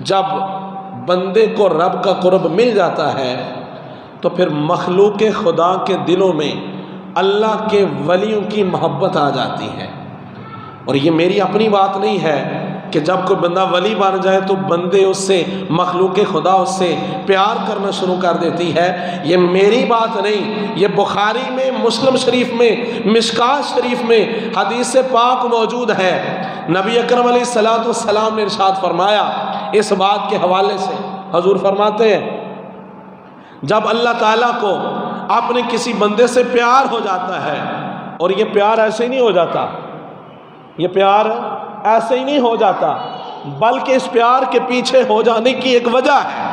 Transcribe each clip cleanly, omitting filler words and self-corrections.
جب بندے کو رب کا قرب مل جاتا ہے تو پھر مخلوق خدا کے دلوں میں اللہ کے ولیوں کی محبت آ جاتی ہے۔ اور یہ میری اپنی بات نہیں ہے کہ جب کوئی بندہ ولی بن جائے تو بندے اس سے، مخلوق خدا اس سے پیار کرنا شروع کر دیتی ہے، یہ میری بات نہیں، یہ بخاری میں، مسلم شریف میں، مشکات شریف میں حدیث پاک موجود ہے۔ نبی اکرم علیہ السلام نے ارشاد فرمایا اس بات کے حوالے سے، حضور فرماتے ہیں جب اللہ تعالیٰ کو اپنے کسی بندے سے پیار ہو جاتا ہے، اور یہ پیار ایسے ہی نہیں ہو جاتا، یہ پیار ایسے ہی نہیں ہو جاتا، بلکہ اس پیار کے پیچھے ہو جانے کی ایک وجہ ہے،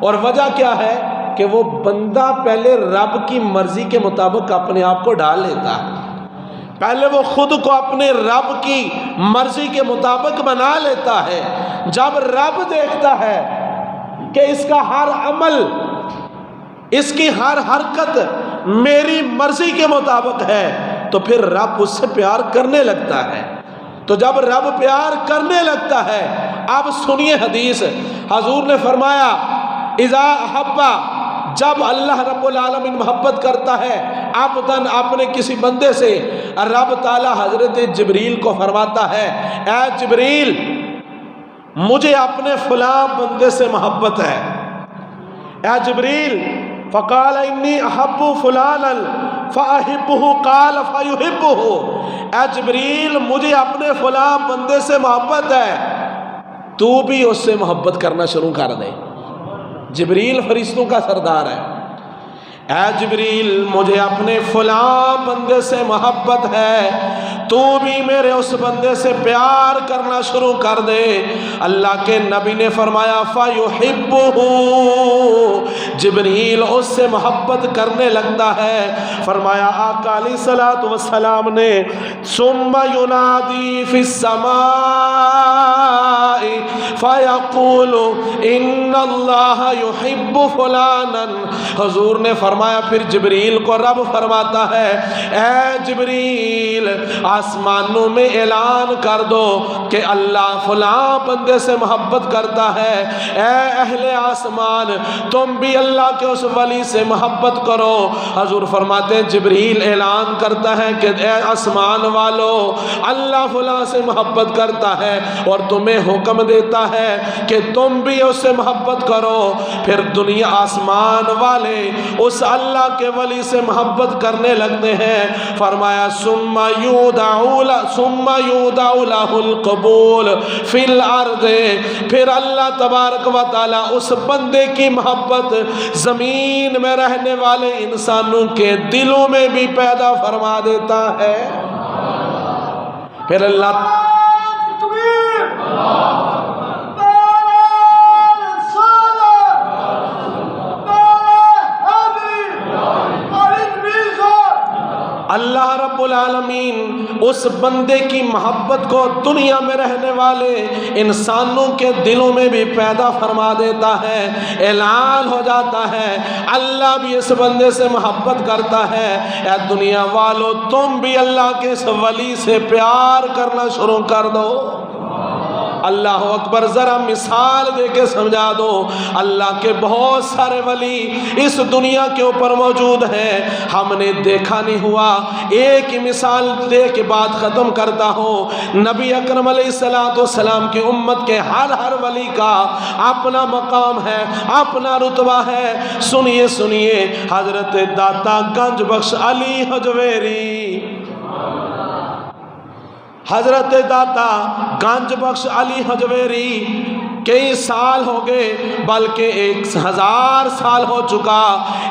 اور وجہ کیا ہے کہ وہ بندہ پہلے رب کی مرضی کے مطابق اپنے آپ کو ڈال لیتا ہے، پہلے وہ خود کو اپنے رب کی مرضی کے مطابق بنا لیتا ہے۔ جب رب دیکھتا ہے کہ اس کا ہر عمل، اس کی ہر حرکت میری مرضی کے مطابق ہے تو پھر رب اس سے پیار کرنے لگتا ہے۔ تو جب رب پیار کرنے لگتا ہے، اب سنیے حدیث، حضور نے فرمایا اذا احبا، جب اللہ رب العالمین محبت کرتا ہے عبداً اپنے کسی بندے سے، رب تعالی حضرت جبریل کو فرماتا ہے اے جبریل مجھے اپنے فلاں بندے سے محبت ہے، اے جبریل فقال انی احب فلانا فاحبہ قال فیحبہ، اے جبریل مجھے اپنے فلاں بندے سے محبت ہے، تو بھی اس سے محبت کرنا شروع کر دے۔ جبریل فرشتوں کا سردار ہے، اے جبریل مجھے اپنے فلاں بندے سے محبت ہے، تو بھی میرے اس بندے سے پیار کرنا شروع کر دے۔ اللہ کے نبی نے فرمایا فَيُحِبُّهُ، جبریل اس سے محبت کرنے لگتا ہے۔ فرمایا آقا علیہ الصلوۃ والسلام نے ثُمَّ يُنَادِي فِي السَّمَاءِ فَيَقُولُ إِنَّ اللَّهَ يُحِبُّ فُلَانًا، حضور نے فرمایا پھر جبریل کو رب فرماتا ہے اے جبریل آسمانوں میں اعلان کر دو کہ اللہ فلاں بندے سے محبت کرتا ہے، اے اہل آسمان تم بھی اللہ کے اس ولی سے محبت کرو۔ حضور فرماتے ہیں جبریل اعلان کرتا ہے کہ اے آسمان والو اللہ فلاں سے محبت کرتا ہے اور تمہیں حکم دیتا ہے کہ تم بھی اس سے محبت کرو۔ پھر دنیا آسمان والے اس اللہ کے ولی سے محبت کرنے لگتے ہیں۔ فرمایا ثم یودع لہ القبول فی الارض، پھر اللہ تبارک و تعالی اس بندے کی محبت زمین میں رہنے والے انسانوں کے دلوں میں بھی پیدا فرما دیتا ہے۔ پھر اللہ اللہ رب العالمین اس بندے کی محبت کو دنیا میں رہنے والے انسانوں کے دلوں میں بھی پیدا فرما دیتا ہے۔ اعلان ہو جاتا ہے اللہ بھی اس بندے سے محبت کرتا ہے، اے دنیا والو تم بھی اللہ کے اس ولی سے پیار کرنا شروع کر دو۔ اللہ اکبر، ذرا مثال دے کے سمجھا دو، اللہ کے بہت سارے ولی اس دنیا کے اوپر موجود ہیں، ہم نے دیکھا نہیں ہوا۔ ایک ہی مثال دے کے بات ختم کرتا ہوں، نبی اکرم علیہ السلام کی امت کے ہر ولی کا اپنا مقام ہے، اپنا رتبہ ہے۔ سنیے سنیے حضرت داتا گنج بخش علی حجویری، حضرت داتا گنج بخش علی حجویری کئی سال ہو گئے، بلکہ 1000 سال ہو چکا،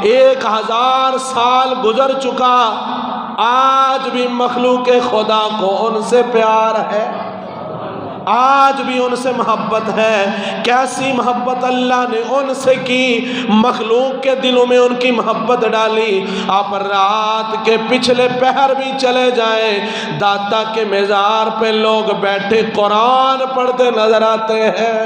1000 سال گزر چکا، آج بھی مخلوق خدا کو ان سے پیار ہے، آج بھی ان سے محبت ہے۔ کیسی محبت اللہ نے ان سے کی، مخلوق کے دلوں میں ان کی محبت ڈالی۔ آپ رات کے پچھلے پہر بھی چلے جائیں، داتا کے مزار پہ لوگ بیٹھے قرآن پڑھتے نظر آتے ہیں۔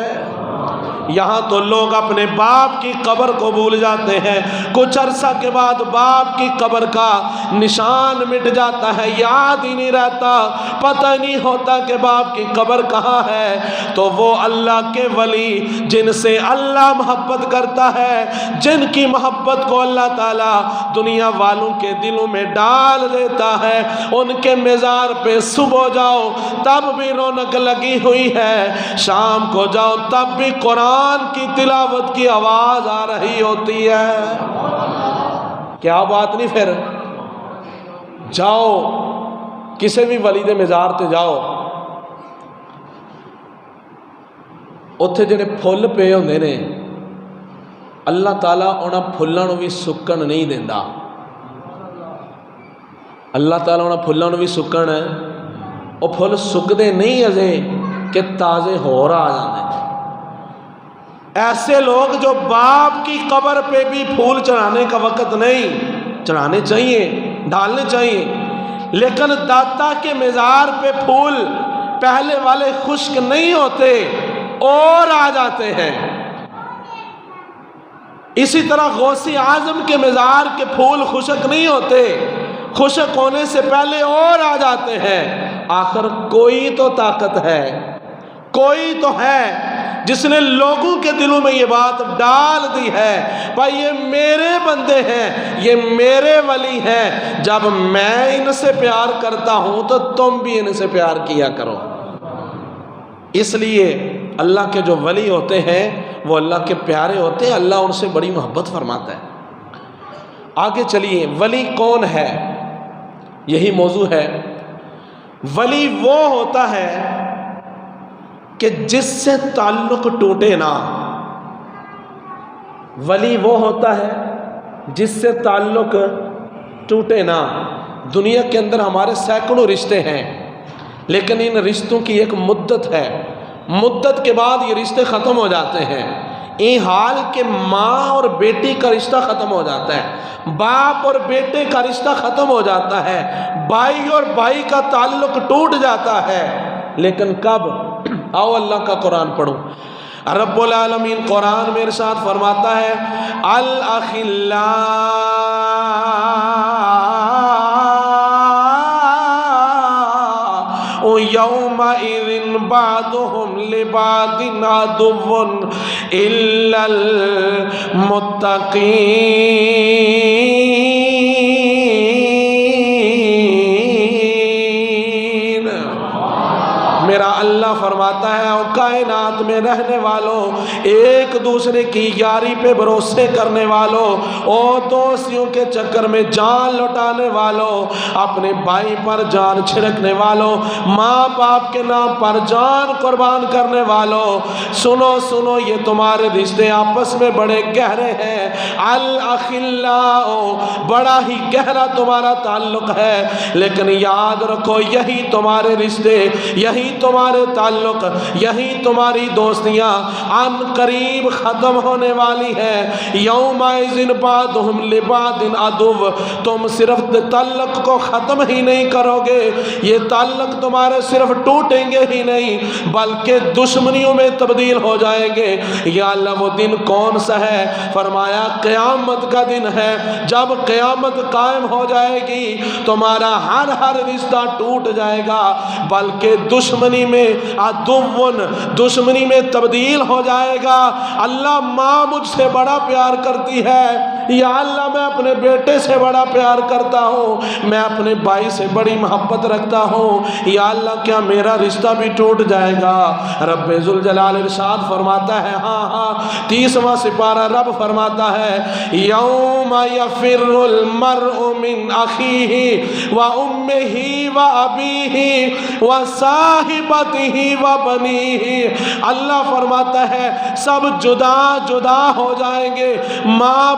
یہاں تو لوگ اپنے باپ کی قبر کو بھول جاتے ہیں، کچھ عرصہ کے بعد باپ کی قبر کا نشان مٹ جاتا ہے، یاد ہی نہیں رہتا، پتہ نہیں ہوتا کہ باپ کی قبر کہاں ہے۔ تو وہ اللہ کے ولی جن سے اللہ محبت کرتا ہے، جن کی محبت کو اللہ تعالیٰ دنیا والوں کے دلوں میں ڈال دیتا ہے، ان کے مزار پہ صبح جاؤ تب بھی رونق لگی ہوئی ہے، شام کو جاؤ تب بھی قرآن کی تلاوت کی آواز آ رہی ہوتی ہے۔ کیا بات نہیں؟ پھر جاؤ کسی بھی ولی دے مزار تے جاؤ، اتھے جڑے پھل پے ہوندے نے اللہ تعالیٰ انہاں پھلاں نوں بھی سکن نہیں دیندا، اللہ تعالیٰ انہاں پھلاں نوں بھی سکن، وہ پھل سکدے نہیں اجے کہ تازے ہور آ جاندے۔ ایسے لوگ جو باپ کی قبر پہ بھی پھول چڑھانے کا وقت نہیں، چڑھانے چاہیے، ڈالنے چاہیے، لیکن داتا کے مزار پہ پھول پہلے والے خشک نہیں ہوتے اور آ جاتے ہیں۔ اسی طرح غوثی اعظم کے مزار کے پھول خشک نہیں ہوتے، خشک ہونے سے پہلے اور آ جاتے ہیں۔ آخر کوئی تو طاقت ہے، کوئی تو ہے جس نے لوگوں کے دلوں میں یہ بات ڈال دی ہے، بھائی یہ میرے بندے ہیں، یہ میرے ولی ہیں، جب میں ان سے پیار کرتا ہوں تو تم بھی ان سے پیار کیا کرو۔ اس لیے اللہ کے جو ولی ہوتے ہیں وہ اللہ کے پیارے ہوتے ہیں، اللہ ان سے بڑی محبت فرماتا ہے۔ آگے چلیے، ولی کون ہے؟ یہی موضوع ہے۔ ولی وہ ہوتا ہے کہ جس سے تعلق ٹوٹے نہ، ولی وہ ہوتا ہے جس سے تعلق ٹوٹے نہ۔ دنیا کے اندر ہمارے سینکڑوں رشتے ہیں، لیکن ان رشتوں کی ایک مدت ہے، مدت کے بعد یہ رشتے ختم ہو جاتے ہیں۔ این حال کہ ماں اور بیٹی کا رشتہ ختم ہو جاتا ہے، باپ اور بیٹے کا رشتہ ختم ہو جاتا ہے، بھائی اور بھائی کا تعلق ٹوٹ جاتا ہے، لیکن کب؟ آؤ اللہ کا قرآن پڑھو۔ رب العالمین قرآن میں ارشاد فرماتا ہے، الاخلاء یومئذ بعضهم لبعض عدو الا المتقین۔ میرا اللہ فرماتا ہے اور کائنات میں رہنے والوں، ایک دوسرے کی یاری پہ بھروسے کرنے والوں، اور دوستیوں کے چکر میں جان لٹانے والوں، اپنے بھائی پر جان چھڑکنے والوں، ماں باپ کے نام پر جان قربان کرنے والوں، سنو سنو، یہ تمہارے رشتے آپس میں بڑے گہرے ہیں۔ الاخلاء، بڑا ہی گہرا تمہارا تعلق ہے، لیکن یاد رکھو یہی تمہارے رشتے، یہی تمہارے تعلق، یہی تمہاری دوستیاں عن قریب ختم ہونے والی ہیں۔ یومئذ بعضهم لبعض عدو، تم صرف تعلق کو ختم ہی نہیں کرو گے، یہ تعلق تمہارے صرف ٹوٹیں گے ہی نہیں بلکہ دشمنیوں میں تبدیل ہو جائیں گے۔ یا اللہ وہ دن کون سا ہے؟ فرمایا قیامت کا دن ہے، جب قیامت قائم ہو جائے گی تمہارا ہر رشتہ ٹوٹ جائے گا، بلکہ دشمنی میں عدوٌ، دشمنی میں تبدیل ہو جائے گا۔ اللہ ماں مجھ سے بڑا پیار کرتی ہے، یا اللہ میں اپنے بیٹے سے بڑا پیار کرتا ہوں، میں اپنے بھائی سے بڑی محبت رکھتا ہوں، یا اللہ کیا میرا رشتہ بھی ٹوٹ جائے گا؟ رب ذوالجلال ارشاد فرماتا ہے، ہاں 30واں سپارہ رب فرماتا ہے، یوم یفر المرء من اخیہ و امہ و ابیہ و صاحبتہ و بنیہ۔ اللہ فرماتا ہے سب جدا جدا ہو جائیں گے، ماں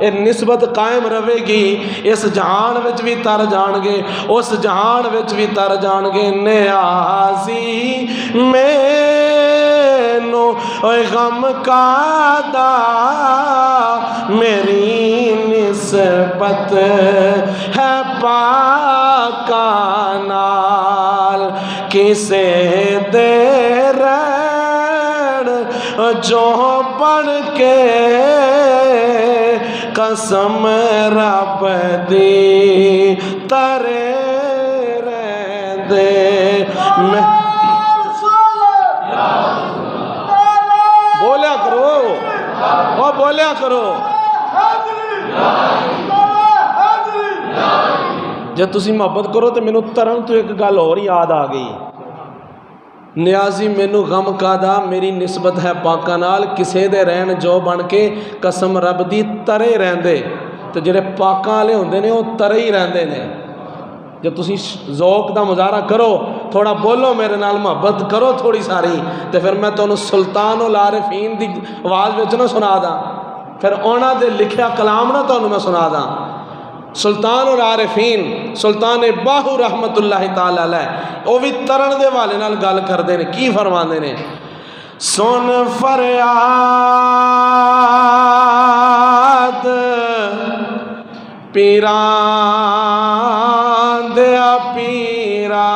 یہ نسبت قائم رہے گی، اس جہان وچ بھی تر جان گے، اس جہان وچ بھی تر جان گے۔ نیازی مینو غم کادا میری نسبت ہے پاکاں نال، کسے دے رہن جو بن کے قسم رب دی ترے رہندے۔ بولیا کرو، وہ بولیا کرو۔ جب تسی محبت کرو تو مینوں ترن تو ایک گل اور یاد آ گئی، نیازی مینوں غم کادا میری نسبت ہے پاکاں نال، کسے دے رہن جو بن کے قسم رب دی ترے رہندے۔ تو جڑے پاکاں والے ہوندے نے وہ ترے ہی رہندے نے۔ جب تسی ذوق دا مظاہرہ کرو، تھوڑا بولو میرے نال، محبت کرو تھوڑی ساری، تو پھر میں تانوں سلطان العارفین دی آواز وچ نہ سنا داں، پھر انہاں دے لکھیا کلام نہ تانوں میں سنا داں۔ سلطان العارفین سلطان باہو رحمت اللہ تعالی علیہ وہ بھی ترن دے والے نال گل کردے نے، کی فرماندے نے؟ سن فریاد پیران دیا پیرا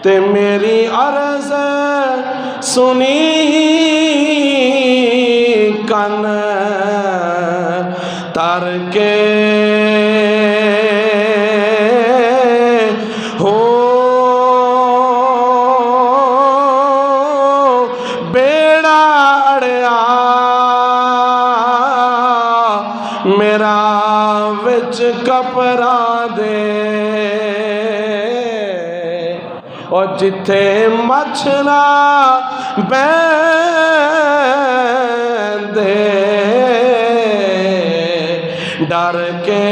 تے میری عرض سنی کن تر کے ہو بیڑا اڑیا میرا وچ کپڑا دے، اور جتھے مچھلا بیندے ڈر کے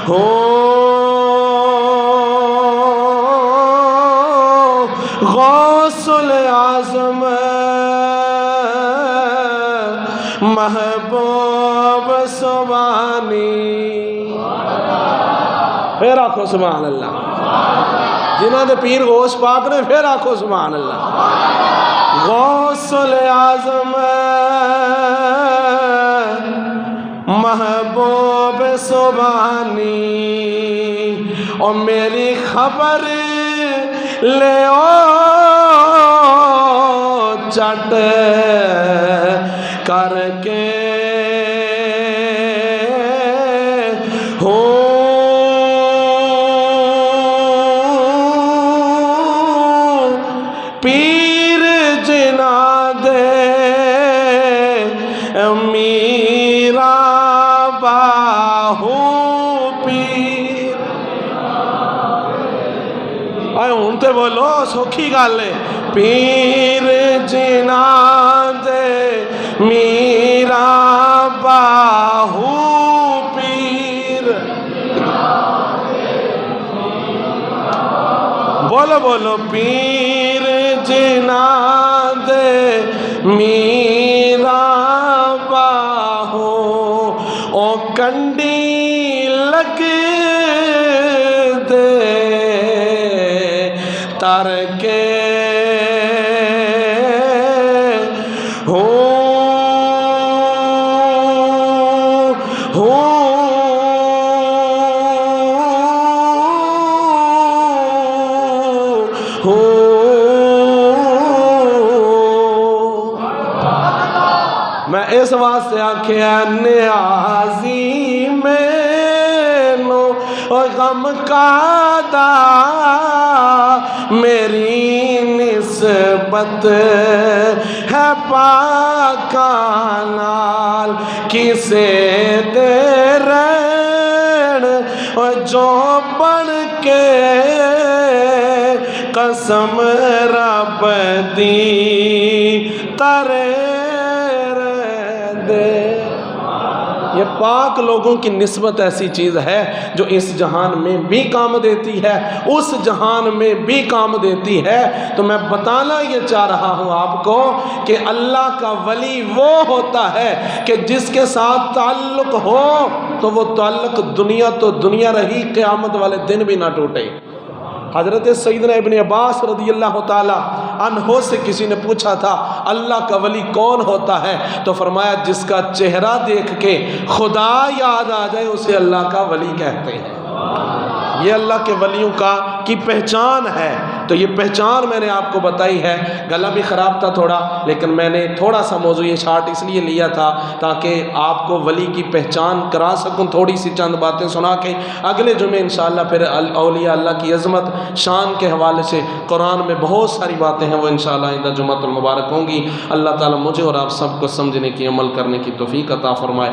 ہو غوث الاعظم محبوب سبحانی، پھر آکھو سبحان اللہ، جنہاں دے پیر غوث پاک نے، پھر آکھو سبحان اللہ۔ غوث الاعظم محبوب سبحانی، اور میری خبر لے چٹ کر کے ہو پیر جنا دے میرا باہو پیر۔ آئے ہونتے بولو سوکھی گالے، پیر جنا دے میرا باہو پیر، بولو بولو پیر جنا دے میرا باہو، او کنڈی لگ دے تر کے ہو میں اس واسطے آکھیا نیازی مینو غم کادا میری نسبت ہے پاکاں نال، کسے دے رہن جو بن کے قسم رب دی ترے دے۔ یہ پاک لوگوں کی نسبت ایسی چیز ہے جو اس جہان میں بھی کام دیتی ہے، اس جہان میں بھی کام دیتی ہے۔ تو میں بتانا یہ چاہ رہا ہوں آپ کو کہ اللہ کا ولی وہ ہوتا ہے کہ جس کے ساتھ تعلق ہو تو وہ تعلق دنیا تو دنیا رہی، قیامت والے دن بھی نہ ٹوٹے۔ حضرت سیدنا ابن عباس رضی اللہ تعالی عنہ سے کسی نے پوچھا تھا اللہ کا ولی کون ہوتا ہے؟ تو فرمایا جس کا چہرہ دیکھ کے خدا یاد آ جائے اسے اللہ کا ولی کہتے ہیں۔ یہ اللہ کے ولیوں کی پہچان ہے۔ تو یہ پہچان میں نے آپ کو بتائی ہے۔ گلا بھی خراب تھا تھوڑا، لیکن میں نے تھوڑا سا موضوع یہ شارٹ اس لیے لیا تھا تاکہ آپ کو ولی کی پہچان کرا سکوں، تھوڑی سی چند باتیں سنا کے۔ اگلے جمعے انشاءاللہ پھر اولیاء اللہ کی عظمت شان کے حوالے سے قرآن میں بہت ساری باتیں ہیں، وہ انشاءاللہ آئندہ جمعۃ المبارک ہوں گی۔ اللہ تعالیٰ مجھے اور آپ سب کو سمجھنے کی، عمل کرنے کی توفیق عطا فرمائے۔